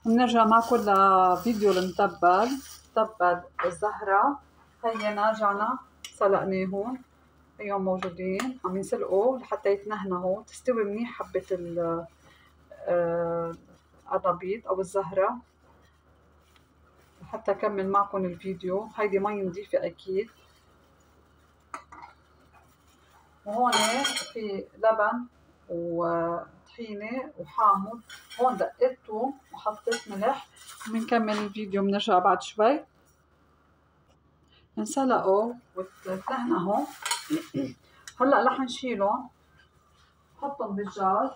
بنرجع معكم لفيديو المتبل. تبل الزهرة، هينا رجعنا سلقناهم، هيهم موجودين عم ينسلقوا لحتى يتنهنهوا تستوي منيح حبة القرنبيط أو الزهرة. حتى أكمل معكم الفيديو. هيدي مي نظيفة أكيد. وهون في لبن وطحينة وحامض. هون دقيت ثوم وحطيت ملح. بنكمل الفيديو بنرجع بعد شوي. انسلقوا وتنهنهوا. هلا رح نشيلهم نحطهم بالجار.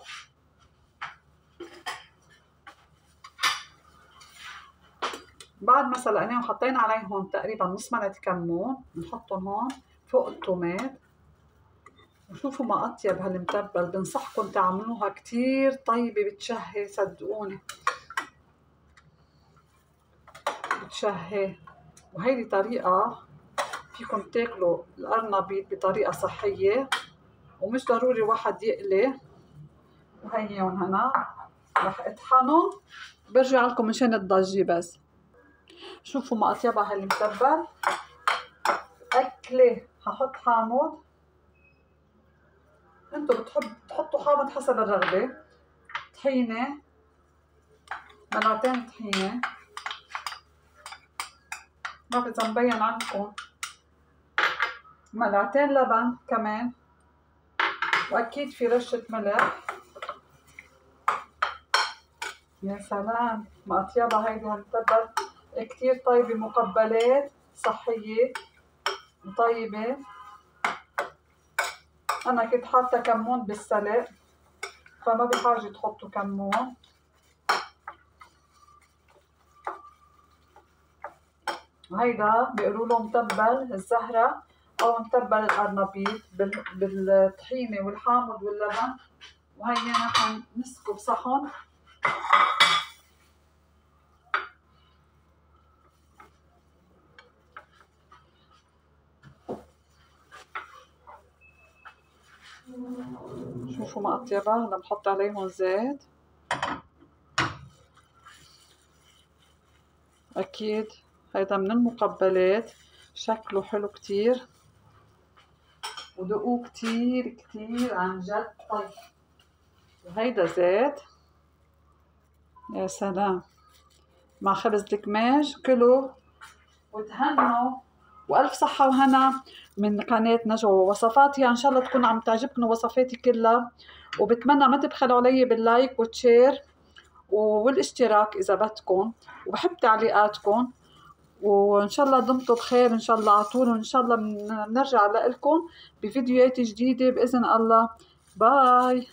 بعد ما سلقناهم وحطينا عليهم تقريبا نص ملعقة كمون، بنحطهم هون فوق التومات. وشوفوا ما اطيب هالمتبل، بنصحكم تعملوها كتير طيبة، بتشهي صدقوني بتشهي. وهيدي طريقة فيكم تاكلوا القرنبيط بطريقة صحية ومش ضروري واحد يقلي. وهيهم هنا رح اطحنهم برجع لكم مشان الضجة. بس شوفوا ما اطيبها هالمتبل اكله. هحط حامض، انتم بتحطوا حامض حسب الرغبة. طحينة، ملعقتين طحينة، ما بعرف اذا مبين عندكم، ملعقتين لبن كمان، واكيد في رشة ملح. يا سلام ما اطيبها هيدي هالمتبل، كتير طيبة، مقبلات صحية وطيبة. انا كنت حاطة كمون بالسلق فما بحاجة تحطوا كمون. وهيدا بيقولوا له متبل الزهرة او متبل القرنبيط بالطحينة والحامض واللبن. وهينا نحن نسكب صحن. شوفوا ما اطيبها. هلا بحط عليهم زيت. اكيد هيدا من المقبلات، شكله حلو كتير ودقوه كتير كتير عن جد طيب. وهيدا زيت. يا سلام مع خبز الكماج. كلوا وتهنوا والف صحة وهنا من قناة نجوى وصفاتي. ان شاء الله تكون عم تعجبكم وصفاتي كلها. وبتمنى ما تبخلوا علي باللايك والشير والاشتراك اذا بدكم. وبحب تعليقاتكم. وان شاء الله دمتم بخير ان شاء الله على طول. وان شاء الله بنرجع لكم بفيديوهات جديدة باذن الله. باي.